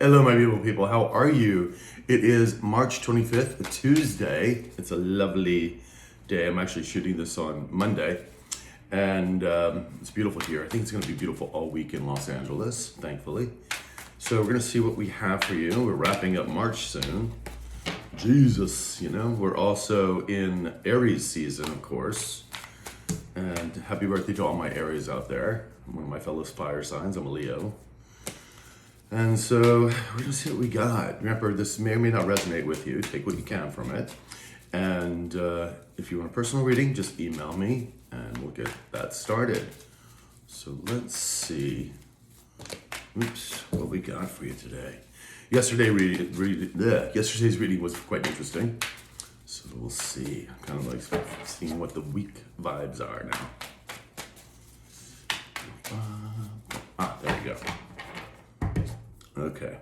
Hello, my beautiful people. How are you? It is March 25th, a Tuesday. It's a lovely day. I'm actually shooting this on Monday, and it's beautiful here. I think it's going to be beautiful all week in Los Angeles, thankfully. So we're going to see what we have for you. We're wrapping up March soon. Jesus, we're also in Aries season, of course. And happy birthday to all my Aries out there. I'm one of my fellow fire signs. I'm a Leo. And so we're gonna see what we got. Remember, this may or may not resonate with you. Take what you can from it. And if you want a personal reading, just email me and we'll get that started. So let's see. Oops, what we got for you today. Yesterday's reading was quite interesting. So we'll see. I'm kind of like seeing what the week vibes are now. There we go. Okay.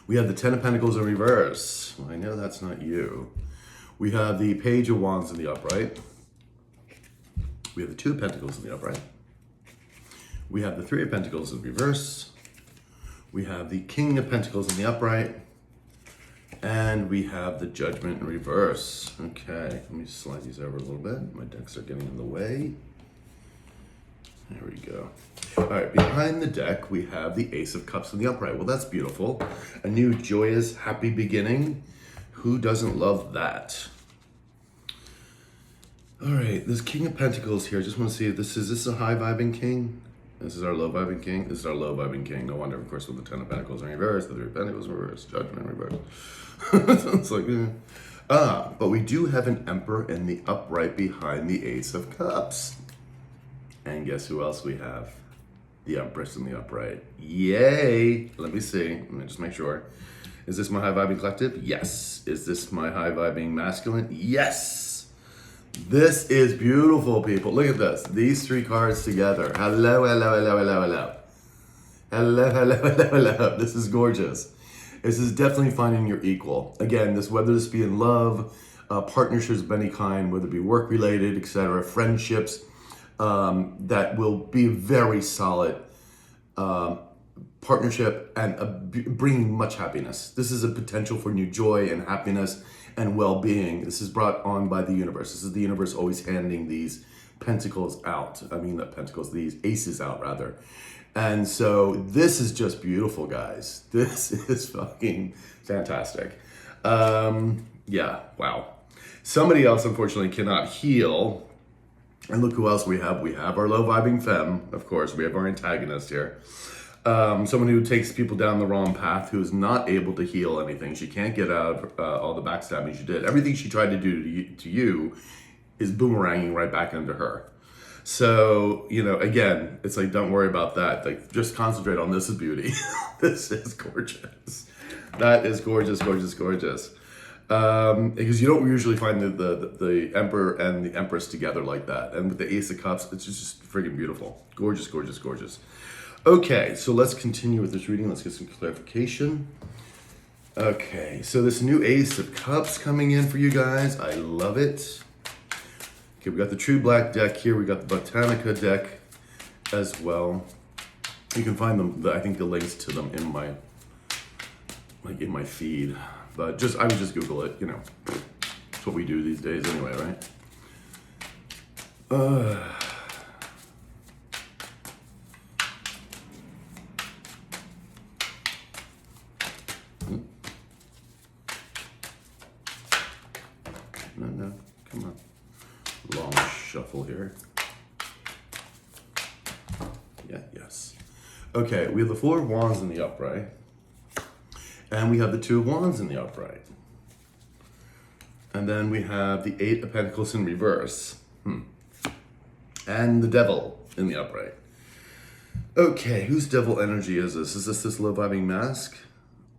We have the Ten of Pentacles in reverse. Well, I know that's not you. We have the Page of Wands in the upright. We have the Two of Pentacles in the upright. We have the Three of Pentacles in reverse. We have the King of Pentacles in the upright. And we have the Judgment in reverse. Okay, let me slide these over a little bit. My decks are getting in the way. There we go. All right, behind the deck, we have the Ace of Cups in the upright. Well, that's beautiful. A new, joyous, happy beginning. Who doesn't love that? All right, this King of Pentacles here. I just want to see if is this a high vibing king? This is our low vibing king? This is our low vibing king. No wonder, of course, with the Ten of Pentacles in reverse, the Three of Pentacles in reverse, Judgment in reverse. It's like, but we do have an Emperor in the upright behind the Ace of Cups. And guess who else we have? The Empress in the upright. Yay! Let me see. Let me just make sure. Is this my high vibing collective? Yes. Is this my high vibing masculine? Yes. This is beautiful, people. Look at this. These three cards together. Hello, hello, hello, hello, hello. Hello, hello, hello, hello. This is gorgeous. This is definitely finding your equal. Again, whether this be in love, partnerships of any kind, whether it be work related, etc., friendships, that will be very solid partnership and bringing much happiness. This is a potential for new joy and happiness and well-being. This is brought on by the universe. This is the universe always handing these pentacles out. I mean, not pentacles, these aces out rather. And so this is just beautiful, guys. This is fucking fantastic. Yeah, wow. Somebody else, unfortunately, cannot heal. And look who else we have. We have our low vibing femme, of course. We have our antagonist here. Someone who takes people down the wrong path, who is not able to heal anything. She can't get out of all the backstabbing she did. Everything she tried to do to you is boomeranging right back into her. So, again, it's like, don't worry about that. Like, just concentrate on this is beauty. This is gorgeous. That is gorgeous, gorgeous, gorgeous. Because you don't usually find the Emperor and the Empress together like that. And with the Ace of Cups, it's just friggin' beautiful. Gorgeous, gorgeous, gorgeous. Okay, so let's continue with this reading. Let's get some clarification. Okay, so this new Ace of Cups coming in for you guys. I love it. Okay, we got the True Black deck here. We got the Botanica deck as well. You can find them, I think the links to them in my feed. But I would just Google it, It's what we do these days anyway, right? No, come on. Long shuffle here. Yeah, yes. Okay, we have the Four of Wands in the upright. And we have the Two of Wands in the upright. And then we have the Eight of Pentacles in reverse. And the Devil in the upright. Okay, whose devil energy is this? Is this low vibing mask?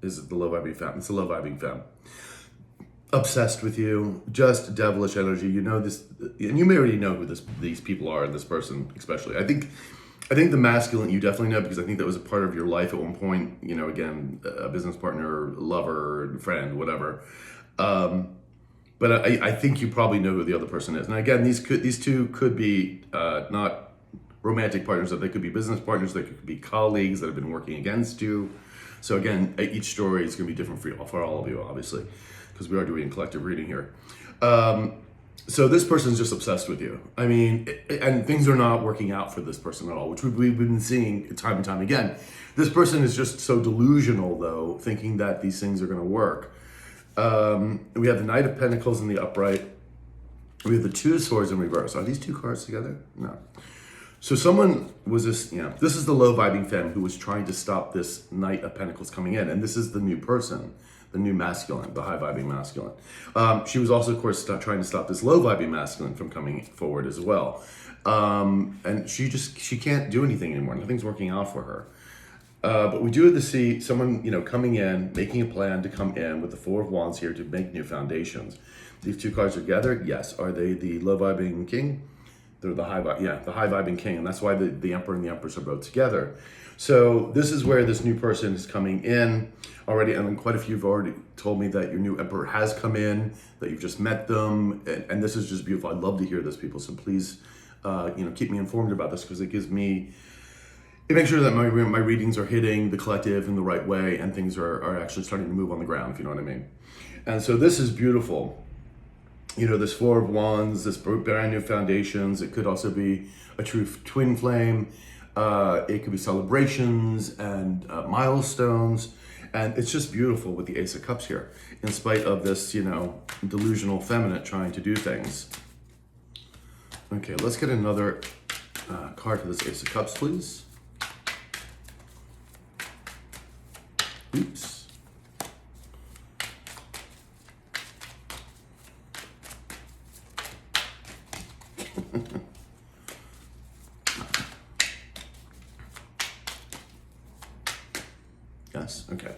Is it the low vibing femme? It's a low vibing femme. Obsessed with you, just devilish energy. You know this, and you may already know who these people are, and this person especially. I think the masculine you definitely know, because I think that was a part of your life at one point. Again, a business partner, lover, friend, whatever. But I think you probably know who the other person is. And again, these two could be not romantic partners, that they could be business partners, they could be colleagues that have been working against you. So again, each story is going to be different for all of you, obviously, because we are doing collective reading here. So this person's just obsessed with you. I mean, and things are not working out for this person at all, which we've been seeing time and time again. This person is just so delusional, though, thinking that these things are going to work. We have the Knight of Pentacles in the upright. We have the Two of Swords in reverse. Are these two cards together? No. So someone was this, this is the low vibing femme who was trying to stop this Knight of Pentacles coming in. And this is the new person, the new masculine, the high vibing masculine. She was also, of course, trying to stop this low vibing masculine from coming forward as well. And she can't do anything anymore. Nothing's working out for her. But we do have to see someone, coming in, making a plan to come in with the Four of Wands here to make new foundations. These two cards together, yes. Are they the low vibing king? They're the high vibing king, and that's why the Emperor and the Empress are both together. So this is where this new person is coming in already, and quite a few have already told me that your new Emperor has come in, that you've just met them, and this is just beautiful. I'd love to hear this, people. So please, keep me informed about this, because it makes sure that my readings are hitting the collective in the right way, and things are actually starting to move on the ground, if you know what I mean. And so this is beautiful. This Four of Wands, this brand new foundations. It could also be a true twin flame. It could be celebrations and milestones. And it's just beautiful with the Ace of Cups here, in spite of this, delusional feminine trying to do things. Okay, let's get another card for this Ace of Cups, please. Oops. Yes, okay.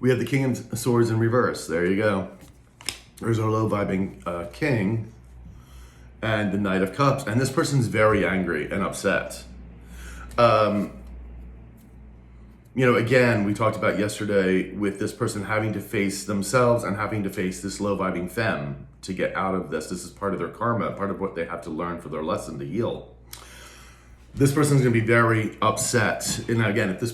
We have the King of Swords in reverse. There you go. There's our low vibing king and the Knight of Cups. And this person's very angry and upset. Again, we talked about yesterday with this person having to face themselves and having to face this low vibing femme to get out of this. This is part of their karma, part of what they have to learn for their lesson to heal. This person's going to be very upset. And again, if this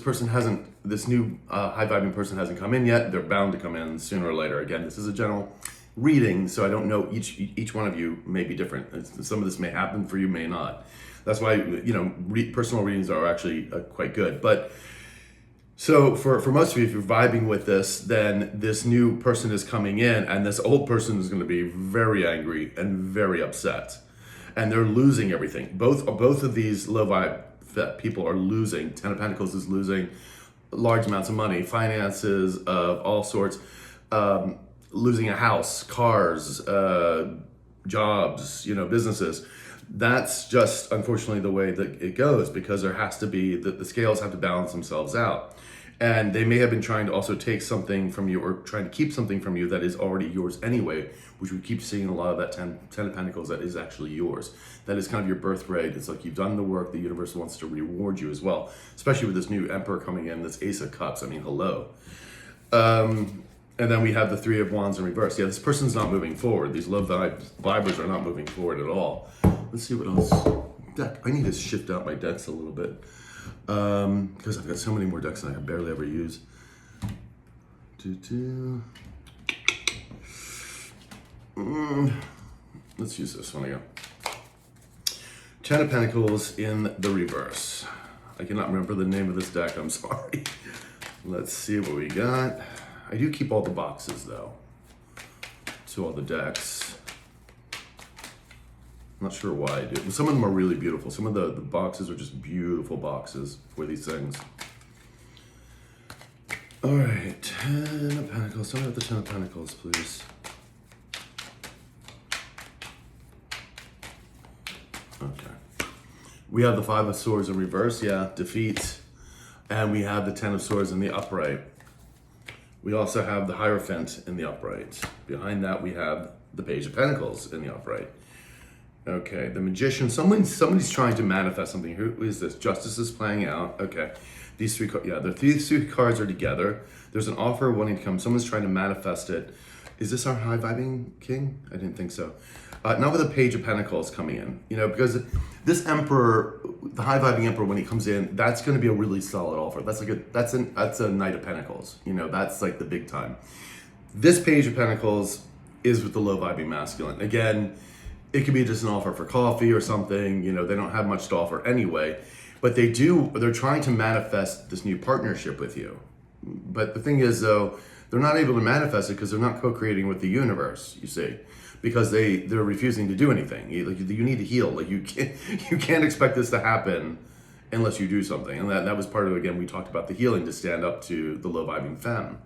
new high vibing person hasn't come in yet, they're bound to come in sooner or later. Again, this is a general reading, so I don't know, each one of you may be different. Some of this may happen for you, may not. That's why, personal readings are actually quite good. But so for most of you, if you're vibing with this, then this new person is coming in, and this old person is going to be very angry and very upset. And they're losing everything. Both of these low vibe people are losing. Ten of Pentacles is losing large amounts of money, finances of all sorts, losing a house, cars, jobs, businesses. That's just unfortunately the way that it goes, because there has to be, the scales have to balance themselves out. And they may have been trying to also take something from you, or trying to keep something from you that is already yours anyway, which we keep seeing a lot of that Ten of Pentacles that is actually yours. That is kind of your birthright. It's like you've done the work, the universe wants to reward you as well, especially with this new Emperor coming in, this Ace of Cups. I mean, hello. And then we have the Three of Wands in reverse. Yeah, this person's not moving forward. These low vibers are not moving forward at all. Let's see what else. I need to shift out my decks a little bit. Because I've got so many more decks than I barely ever use. Let's use this one again. Ten of Pentacles in the reverse. I cannot remember the name of this deck, I'm sorry. Let's see what we got. I do keep all the boxes though, to all the decks. I'm not sure why I do. Some of them are really beautiful. Some of the boxes are just beautiful boxes for these things. All right, Ten of Pentacles. Tell me about the Ten of Pentacles, please. Okay. We have the Five of Swords in reverse, yeah, defeat. And we have the Ten of Swords in the upright. We also have the Hierophant in the upright. Behind that, we have the Page of Pentacles in the upright. Okay, the Magician. Somebody's trying to manifest something. Who is this? Justice is playing out. Okay. These three, yeah, these three cards are together. There's an offer wanting to come. Someone's trying to manifest it. Is this our high vibing king? I didn't think so. Now with the Page of Pentacles coming in, because this Emperor, the high vibing Emperor, when he comes in, that's going to be a really solid offer. That's a Knight of Pentacles. That's like the big time. This Page of Pentacles is with the low vibing masculine. Again, it could be just an offer for coffee or something. They don't have much to offer anyway, but they're trying to manifest this new partnership with you. But the thing is, though, they're not able to manifest it because they're not co-creating with the universe, you see, because they're refusing to do anything. You need to heal. Like you can't expect this to happen unless you do something. And that was part of, again, we talked about the healing to stand up to the low vibing femme.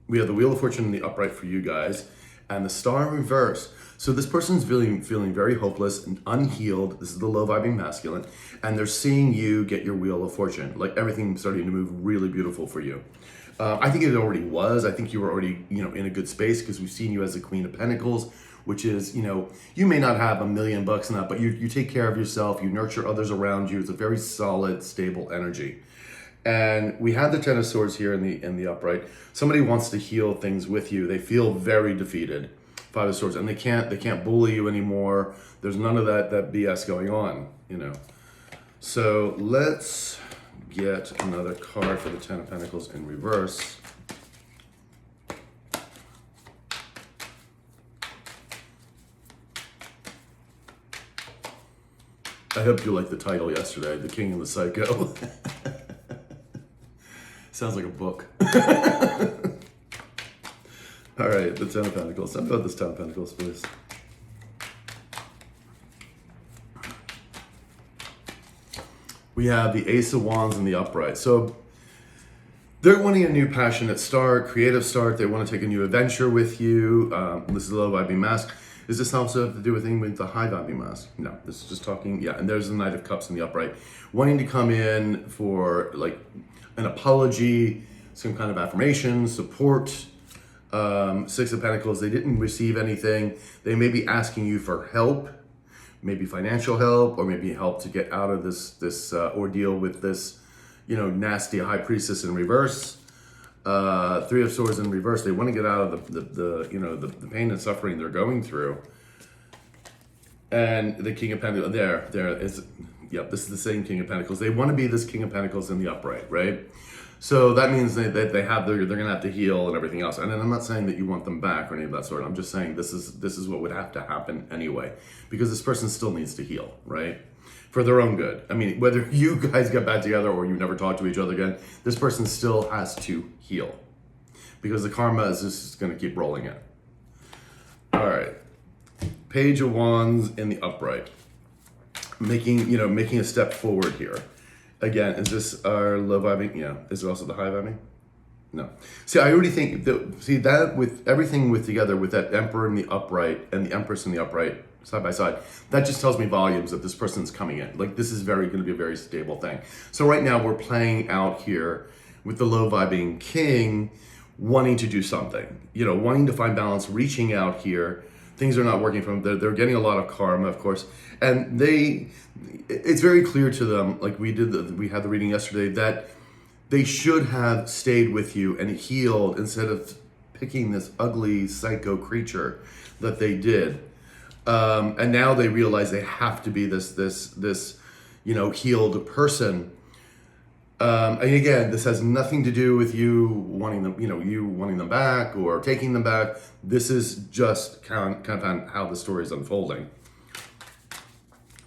We have the Wheel of Fortune in the upright for you guys, and the Star in reverse. So this person's feeling very hopeless and unhealed. This is the low vibing masculine, and they're seeing you get your Wheel of Fortune. Like everything's starting to move really beautiful for you. I think it already was. I think you were already, in a good space because we've seen you as the Queen of Pentacles, which is, you may not have $1 million in that, but you take care of yourself, you nurture others around you. It's a very solid, stable energy. And we have the Ten of Swords here in the upright. Somebody wants to heal things with you. They feel very defeated. Five of Swords, and they can't bully you anymore. There's none of that BS going on, So let's get another card for the Ten of Pentacles in reverse. I hope you liked the title yesterday, The King and the Psycho. Sounds like a book. All right, the Ten of Pentacles. Tell me about this Ten of Pentacles, please. We have the Ace of Wands in the upright. So they're wanting a new passionate start, creative start. They want to take a new adventure with you. This is a low vibing mask. Does this also have to do with anything with the high vibing mask? No, this is just talking, yeah. And there's the Knight of Cups in the upright. Wanting to come in for like an apology, some kind of affirmation, support. Six of Pentacles, they didn't receive anything. They may be asking you for help, maybe financial help, or maybe help to get out of this ordeal with this, nasty High Priestess in reverse. Three of Swords in reverse. They want to get out of the pain and suffering they're going through. And the King of Pentacles, there is, yep, this is the same King of Pentacles. They want to be this King of Pentacles in the upright, right? So that means that they're going to have to heal and everything else. And then I'm not saying that you want them back or any of that sort. I'm just saying this is what would have to happen anyway, because this person still needs to heal, right? For their own good. I mean, whether you guys get back together or you never talk to each other again, this person still has to heal, because the karma is just going to keep rolling in. All right. Page of Wands in the upright. Making a step forward here. Again, is this our low vibing? Yeah. Is it also the high vibing? No. See, I already think that with everything together, with that Emperor in the upright and the Empress in the upright side by side, that just tells me volumes that this person's coming in. Like, this is going to be a very stable thing. So right now we're playing out here with the low vibing king wanting to do something, wanting to find balance, reaching out here. Things are not working for them. They're getting a lot of karma, of course, and it's very clear to them, like we had the reading yesterday, that they should have stayed with you and healed instead of picking this ugly psycho creature that they did. And now they realize they have to be this healed person. And again, this has nothing to do with you wanting them back or taking them back. This is just kind of how the story is unfolding.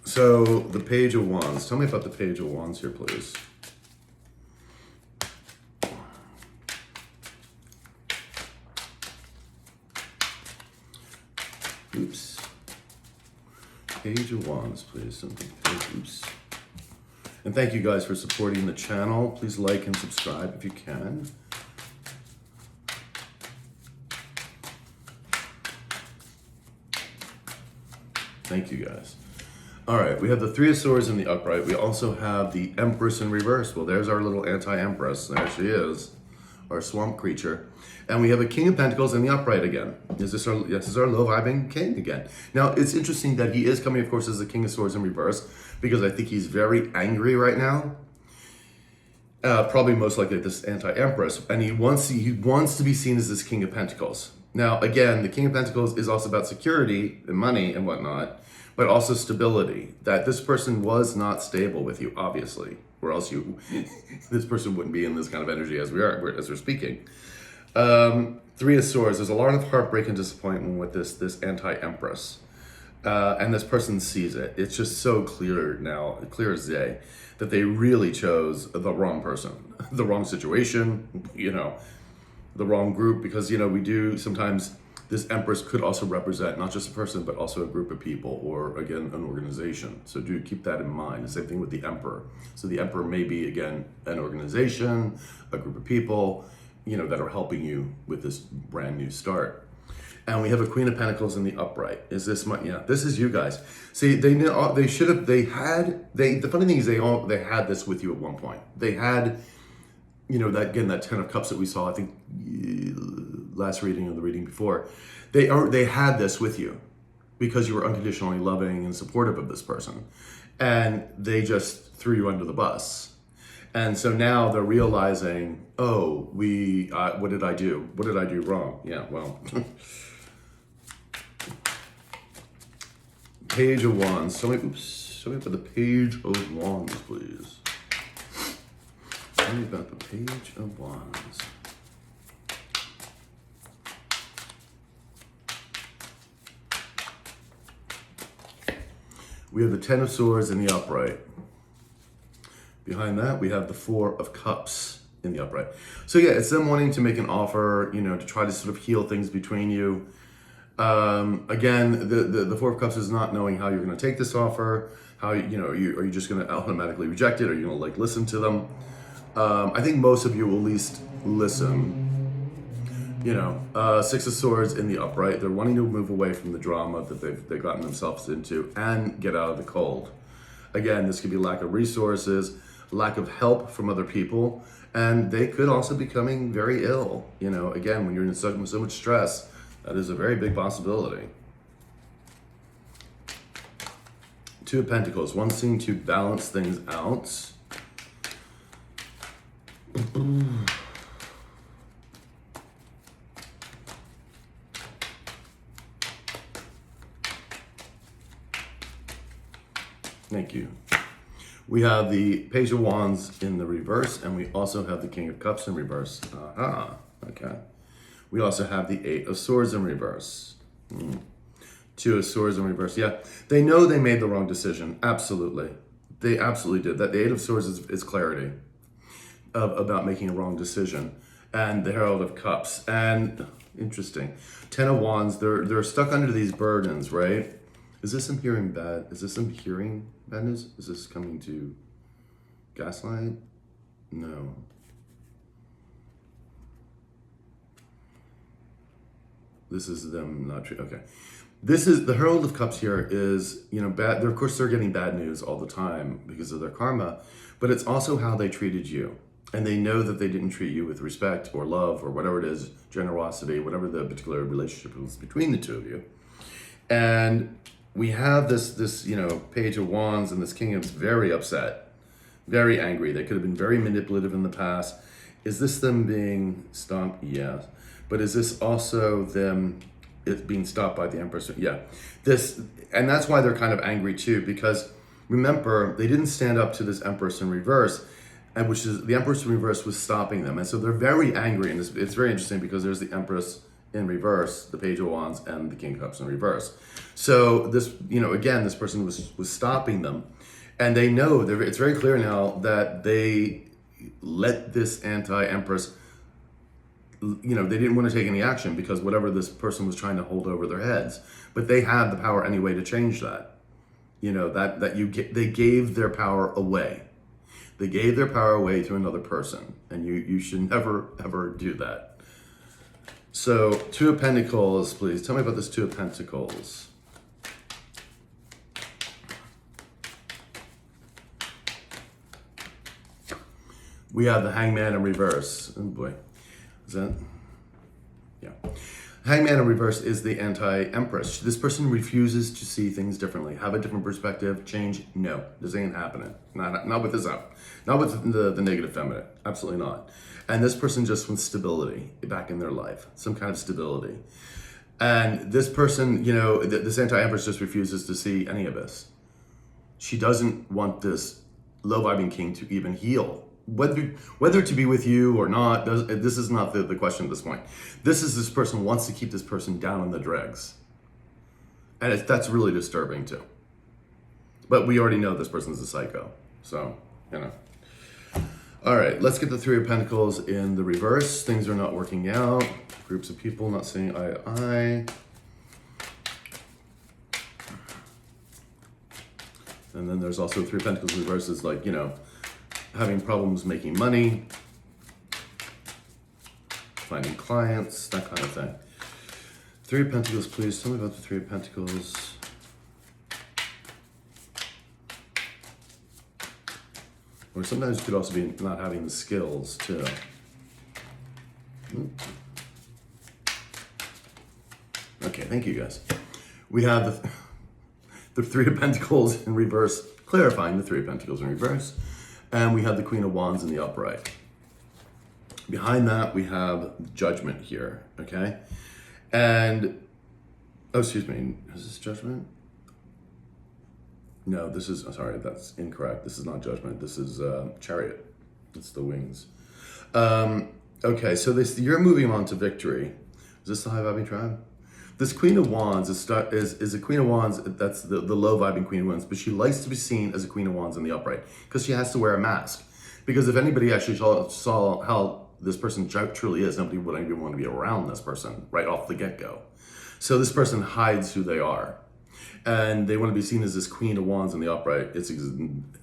So the Page of Wands. Tell me about the Page of Wands here, please. Oops. Page of Wands, please. Oops. And thank you guys for supporting the channel. Please like and subscribe if you can. Thank you guys. All right, we have the Three of Swords in the upright. We also have the Empress in reverse. Well, there's our little anti-Empress. There she is, our swamp creature. And we have a King of Pentacles in the upright again. This is our low vibing king again. Now, it's interesting that he is coming, of course, as the King of Swords in reverse, because I think he's very angry right now. Probably most likely this anti-empress, and he wants to be seen as this King of Pentacles. Now, again, the King of Pentacles is also about security and money and whatnot, but also stability. That this person was not stable with you, obviously, or else this person wouldn't be in this kind of energy as we're speaking. Three of Swords. There's a lot of heartbreak and disappointment with this anti-empress. And this person sees it. It's just so clear now, clear as day, that they really chose the wrong person, the wrong situation, the wrong group, because, we do sometimes, this Empress could also represent not just a person, but also a group of people, or again, an organization. So do keep that in mind. The same thing with the Emperor. So the Emperor may be, again, an organization, a group of people, that are helping you with this brand new start. And we have a Queen of Pentacles in the upright. Is this my, yeah, this is you guys. See, the funny thing is they had this with you at one point. They had, that 10 of Cups that we saw, I think, last reading or the reading before. They had this with you because you were unconditionally loving and supportive of this person. And they just threw you under the bus. And so now they're realizing, oh, what did I do? What did I do wrong? Yeah, well... Page of Wands. Show me about the Page of Wands, please. Tell me about the Page of Wands. We have the 10 of Swords in the upright. Behind that, we have the 4 of Cups in the upright. So yeah, it's them wanting to make an offer, to try to sort of heal things between you. Again, the 4 of Cups is not knowing how you're going to take this offer. How, are you just going to automatically reject it? Are you going to listen to them? I think most of you will at least listen. 6 of Swords in the upright. They're wanting to move away from the drama that they've gotten themselves into and get out of the cold. Again, this could be lack of resources, lack of help from other people, and they could also be becoming very ill. Again, when you're in so much stress, that is a very big possibility. 2 of Pentacles, wanting to balance things out. Thank you. We have the Page of Wands in the reverse, and we also have the King of Cups in reverse. Aha, okay. We also have the 8 of Swords in reverse. 2 of Swords in reverse. Yeah, they know they made the wrong decision. Absolutely. They absolutely did. That the 8 of Swords is clarity about making a wrong decision. And the Herald of Cups. And interesting. 10 of Wands, they're stuck under these burdens, right? Is this some hearing bad? Is this some hearing bad news? Is this coming to gaslight? No. This is them not true. Okay. This is the Herald of Cups here is, bad. Of course, they're getting bad news all the time because of their karma, but it's also how they treated you. And they know that they didn't treat you with respect or love or whatever it is, generosity, whatever the particular relationship was between the two of you. And we have this Page of Wands, and this King is very upset, very angry. They could have been very manipulative in the past. Is this them being stopped? Yes. But is this also them being stopped by the Empress? Yeah. And that's why they're kind of angry too, because remember, they didn't stand up to this Empress in reverse, and which is the Empress in reverse was stopping them. And so they're very angry, and it's very interesting because there's the Empress in reverse, the Page of Wands, and the King of Cups in reverse. So this, again, this person was stopping them, and they know, it's very clear now that they let this anti-Empress, they didn't want to take any action because whatever this person was trying to hold over their heads, but they had the power anyway to change that. They gave their power away. They gave their power away to another person, and you should never, ever do that. So, 2 of Pentacles, please. Tell me about this 2 of Pentacles. We have the Hangman in reverse. Oh boy. Is that? Yeah. Hangman in reverse is the anti-Empress. This person refuses to see things differently, have a different perspective, change. No, this ain't happening. Not with this out. Not with the negative feminine. Absolutely not. And this person just wants stability back in their life, some kind of stability. And this person, you know, this anti-Empress just refuses to see any of this. She doesn't want this low-vibing king to even heal. Whether to be with you or not, this is not the question at this point. This person wants to keep this person down on the dregs. And that's really disturbing too. But we already know this person's a psycho. So, you know. All right, let's get the Three of Pentacles in the reverse. Things are not working out. Groups of people not seeing eye to eye. And then there's also Three of Pentacles reverse is like, you know, having problems making money, finding clients, that kind of thing. Three of Pentacles, please. Tell me about the Three of Pentacles. Or sometimes it could also be not having the skills, too. Okay, thank you, guys. We have the Three of Pentacles in reverse, clarifying the Three of Pentacles in reverse. And we have the Queen of Wands in the upright. Behind that, we have Judgment here, okay? And, oh, excuse me, is this Judgment? No, this is, sorry, that's incorrect. This is not Judgment. This is Chariot. It's the wings. Okay, so you're moving on to Victory. Is this the high vibing tribe? This Queen of Wands is a Queen of Wands, that's the low vibing Queen of Wands, but she likes to be seen as a Queen of Wands in the upright because she has to wear a mask. Because if anybody actually saw how this person truly is, nobody would even want to be around this person right off the get-go. So this person hides who they are. And they want to be seen as this Queen of Wands in the upright. It's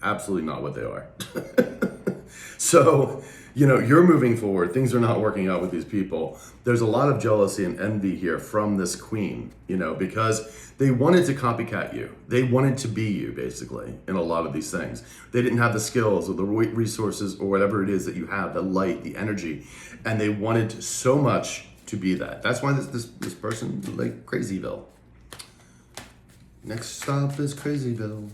absolutely not what they are. So, you know, you're moving forward. Things are not working out with these people. There's a lot of jealousy and envy here from this queen, you know, because they wanted to copycat you. They wanted to be you, basically, in a lot of these things. They didn't have the skills or the resources or whatever it is that you have, the light, the energy, and they wanted so much to be that. That's why this person, like Crazyville. Next stop is Crazyville.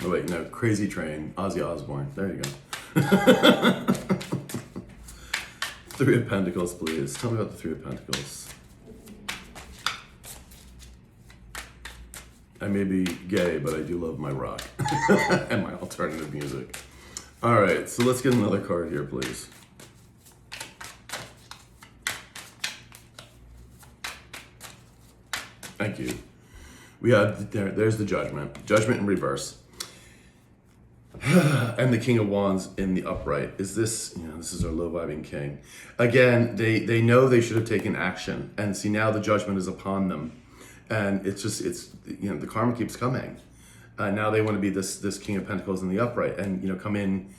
Oh wait, no, Crazy Train, Ozzy Osbourne. There you go. Three of Pentacles, please. Tell me about the Three of Pentacles. I may be gay, but I do love my rock and my alternative music. All right, so let's get another card here, please. Thank you. We have, there's the Judgment. Judgment in reverse. And the King of Wands in the upright. Is this, you know, this is our low vibing king. Again, they know they should have taken action. And see, now the judgment is upon them. And it's you know, the karma keeps coming. Now they want to be this King of Pentacles in the upright and, you know, come in,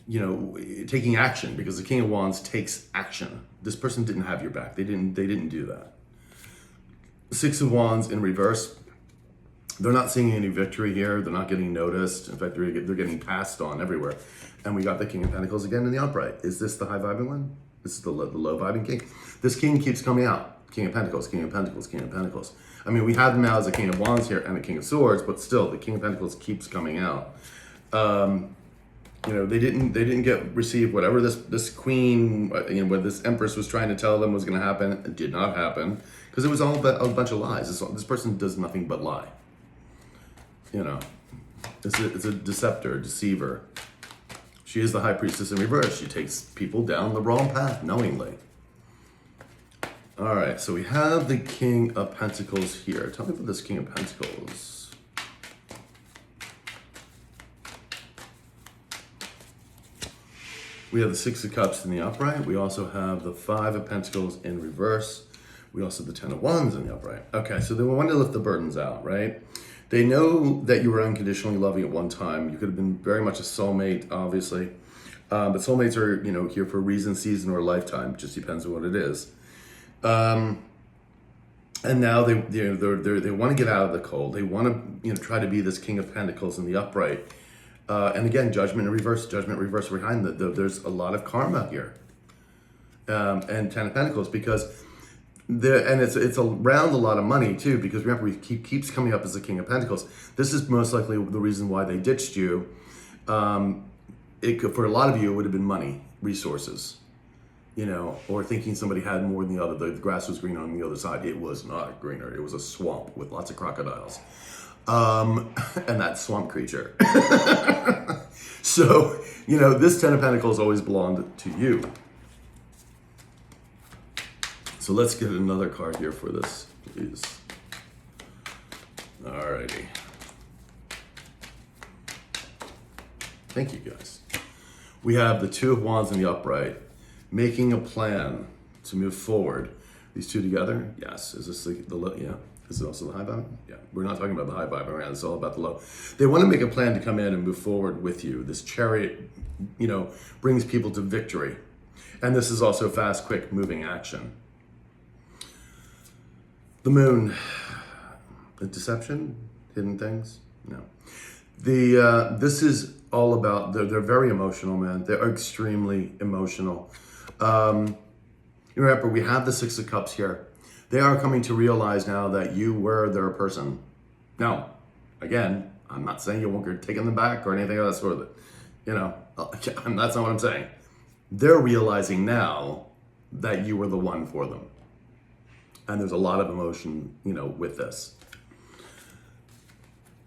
you know, taking action, because the King of Wands takes action. This person didn't have your back. They didn't do that. Six of Wands in reverse. They're not seeing any victory here. They're not getting noticed. In fact, they're getting passed on everywhere. And we got the King of Pentacles again in the upright. Is this the high vibing one? This is the low vibing king. This king keeps coming out. King of Pentacles, King of Pentacles, King of Pentacles. I mean, we have them now as a King of Wands here and a King of Swords, but still, the King of Pentacles keeps coming out. You know, they didn't receive whatever this queen, you know, what this empress was trying to tell them was going to happen. It did not happen because it was all a bunch of lies. This person does nothing but lie. You know, it's a deceptor, deceiver. She is the high priestess in reverse. She takes people down the wrong path knowingly. All right, so we have the King of Pentacles here. Tell me about this King of Pentacles. We have the Six of Cups in the upright. We also have the Five of Pentacles in reverse. We also have the Ten of Wands in the upright. Okay, so they want to lift the burdens out, right? They know that you were unconditionally loving at one time. You could have been very much a soulmate, obviously. But soulmates are, you know, here for a reason, season, or a lifetime. It just depends on what it is. And now they want to get out of the cold. They want to, you know, try to be this King of Pentacles in the upright. And again, Judgment in reverse behind there's a lot of karma here. and Ten of Pentacles, because it's around a lot of money too, because remember, keeps coming up as the King of Pentacles. This is most likely the reason why they ditched you. For a lot of you, it would have been money, resources, or thinking somebody had more than the other. The grass was green on the other side. It was not greener. It was a swamp with lots of crocodiles, and that swamp creature. So, this Ten of Pentacles always belonged to you. So let's get another card here for this, please. Alrighty. Thank you, guys. We have the Two of Wands in the upright, making a plan to move forward. These two together, yes. Is this the low? Yeah. Is it also the high vibe? Yeah. We're not talking about the high vibe around. It's all about the low. They want to make a plan to come in and move forward with you. This Chariot, brings people to victory. And this is also fast, quick moving action. The Moon, the deception, hidden things? No. This is all about, they're very emotional, man. They're extremely emotional. Remember, we have the Six of Cups here. They are coming to realize now that you were their person. Now, again, I'm not saying you're taking them back or anything of that sort of it. That's not what I'm saying. They're realizing now that you were the one for them. And there's a lot of emotion, with this.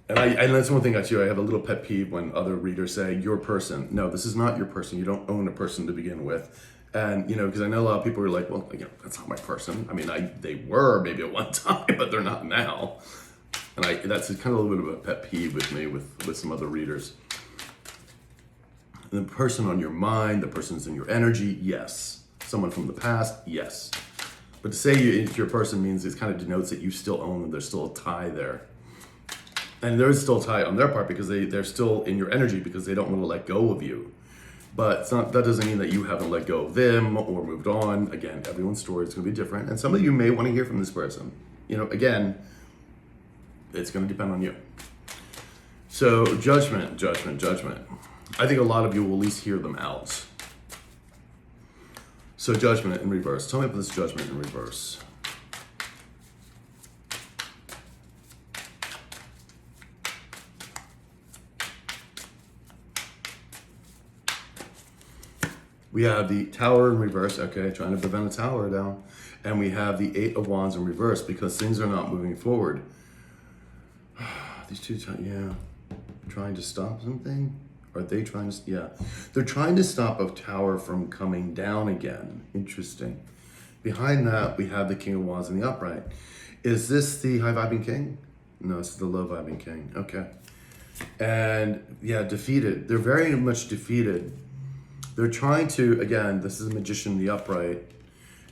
And that's one thing I have a little pet peeve when other readers say, your person. No, this is not your person. You don't own a person to begin with. And, because I know a lot of people are like, well, that's not my person. I mean, they were maybe at one time, but they're not now. And that's kind of a little bit of a pet peeve with me, with some other readers. The person on your mind, the person's in your energy, yes. Someone from the past, yes. But to say it's your person means it kind of denotes that you still own them. There's still a tie there. And there's still a tie on their part because they're still in your energy because they don't want to let go of you. But that doesn't mean that you haven't let go of them or moved on. Again, everyone's story is going to be different. And some of you may want to hear from this person. Again, it's going to depend on you. So judgment. I think a lot of you will at least hear them out. So Judgment in reverse. Tell me about this Judgment in reverse. We have the Tower in reverse. Okay, trying to prevent a tower down. And we have the Eight of Wands in reverse because things are not moving forward. These two, trying to stop something? Are they trying to, they're trying to stop a tower from coming down again. Interesting. Behind that, we have the King of Wands in the upright. Is this the high vibing king? No, it's the low vibing king. Okay. And defeated. They're very much defeated. They're trying to, again, this is a magician in the upright.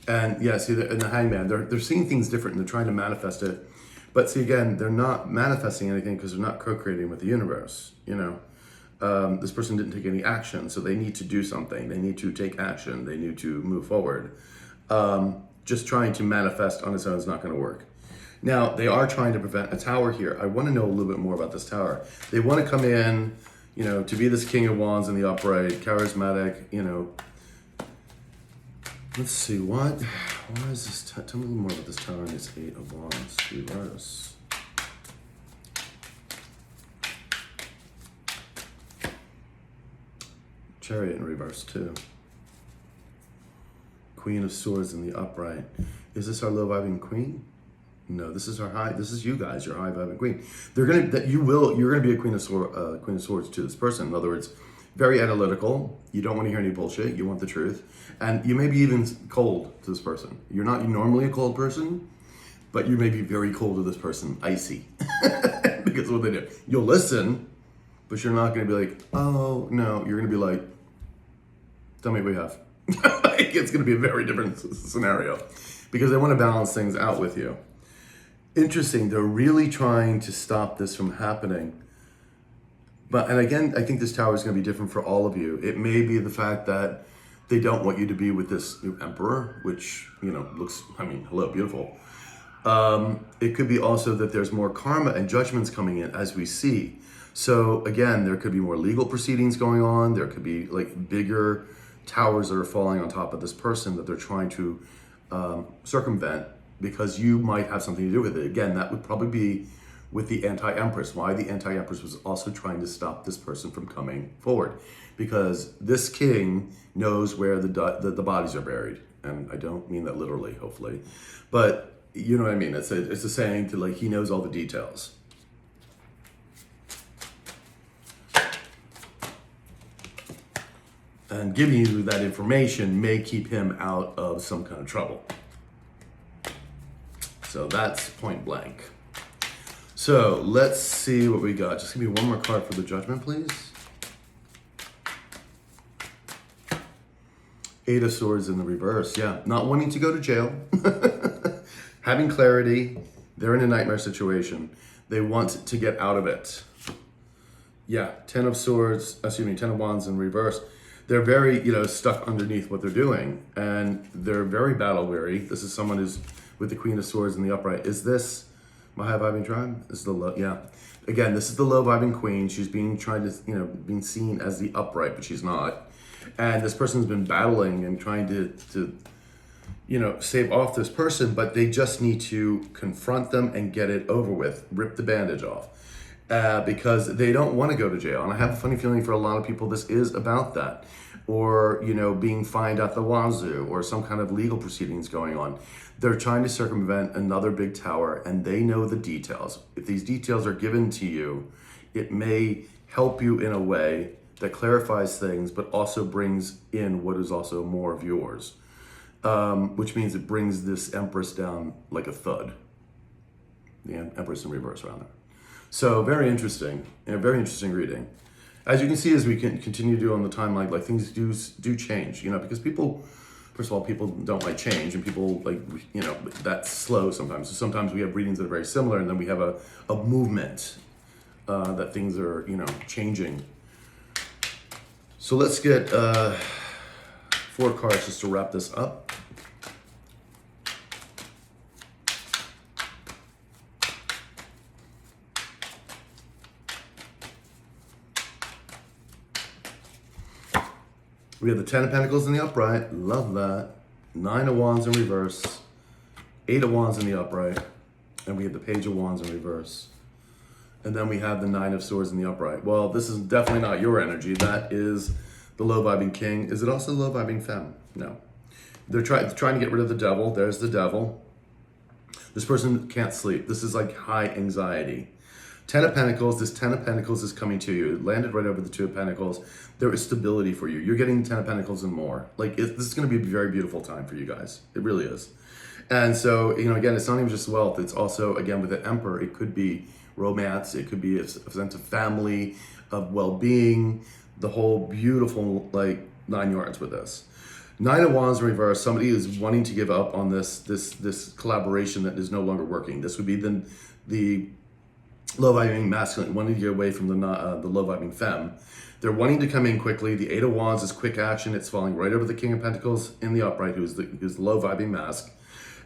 And see, in the hangman, they're seeing things different and they're trying to manifest it. But see, again, they're not manifesting anything because they're not co-creating with the universe, This person didn't take any action, so they need to do something. They need to take action. They need to move forward. Just trying to manifest on its own is not going to work. Now, they are trying to prevent a tower here. I want to know a little bit more about this tower. They want to come in, to be this King of Wands in the upright, charismatic, Let's see, what is this? Tell me a little more about this tower and this Eight of Wands reverse. Chariot in reverse too. Queen of Swords in the upright. Is this our low vibing queen? No, this is our high. This is you guys, your high vibing queen. You're gonna be a Queen of Swords to this person. In other words, very analytical. You don't want to hear any bullshit. You want the truth, and you may be even cold to this person. You're not normally a cold person, but you may be very cold to this person, icy, because of what they do. You'll listen, but you're not gonna be like, oh no. You're gonna be like, tell me what you have. It's going to be a very different scenario because they want to balance things out with you. Interesting. They're really trying to stop this from happening. And again, I think this tower is going to be different for all of you. It may be the fact that they don't want you to be with this new emperor, which, looks, hello, beautiful. It could be also that there's more karma and judgments coming in as we see. So again, there could be more legal proceedings going on. There could be like bigger towers that are falling on top of this person that they're trying to circumvent, because you might have something to do with it. Again, that would probably be with the anti-empress. Why the anti-empress was also trying to stop this person from coming forward, because this king knows where the bodies are buried, and I don't mean that literally, hopefully, but you know what I mean. It's a saying to, like, he knows all the details. And giving you that information may keep him out of some kind of trouble. So that's point blank. So let's see what we got. Just give me one more card for the judgment, please. Eight of Swords in the reverse. Yeah, not wanting to go to jail. Having clarity. They're in a nightmare situation. They want to get out of it. Yeah, Ten of Wands in reverse. They're very, stuck underneath what they're doing, and they're very battle weary. This is someone who's with the Queen of Swords in the upright. Is this my high vibing tribe? This is the low, yeah. Again, this is the low vibing queen. She's being being seen as the upright, but she's not. And this person's been battling and trying to save off this person, but they just need to confront them and get it over with, rip the bandage off. Because they don't want to go to jail. And I have a funny feeling for a lot of people this is about that. Or, being fined at the wazoo, or some kind of legal proceedings going on. They're trying to circumvent another big tower, and they know the details. If these details are given to you, it may help you in a way that clarifies things, but also brings in what is also more of yours. Which means it brings this Empress down like a thud. The Empress in reverse around there. So very interesting, very interesting reading. As you can see, as we can continue to do on the timeline, like things do change, because people, first of all, people don't like change, and people that's slow sometimes. So sometimes we have readings that are very similar, and then we have a movement that things are, changing. So let's get 4 cards just to wrap this up. We have the 10 of Pentacles in the upright. Love that. 9 of Wands in reverse. 8 of Wands in the upright. And we have the Page of Wands in reverse. And then we have the 9 of Swords in the upright. Well, this is definitely not your energy. That is the low vibing king. Is it also low vibing femme? No. They're trying to get rid of the devil. There's the devil. This person can't sleep. This is like high anxiety. 10 of Pentacles, this 10 of Pentacles is coming to you. It landed right over the 2 of Pentacles. There is stability for you. You're getting 10 of Pentacles and more. This is going to be a very beautiful time for you guys. It really is. And so, again, it's not even just wealth. It's also, again, with the Emperor, it could be romance. It could be a sense of family, of well-being, the whole beautiful, 9 yards with this. 9 of Wands in reverse, somebody is wanting to give up on this collaboration that is no longer working. This would be the low vibing masculine, wanting to get away from the low vibing femme. They're wanting to come in quickly. The 8 of Wands is quick action. It's falling right over the King of Pentacles in the upright, who's the low vibing mask.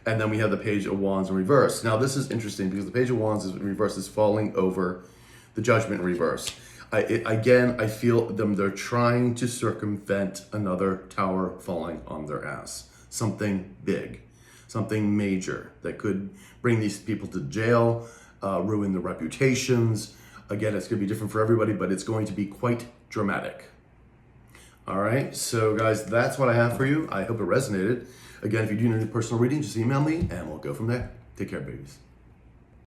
And then we have the Page of Wands in reverse. Now this is interesting because the Page of Wands in reverse is falling over the Judgment in reverse. I feel them. They're trying to circumvent another tower falling on their ass. Something big, something major that could bring these people to jail, ruin their reputations. Again, it's going to be different for everybody, but it's going to be quite dramatic. All right, so guys, that's what I have for you. I hope it resonated. Again, if you do need a personal reading, just email me and we'll go from there. Take care, babies.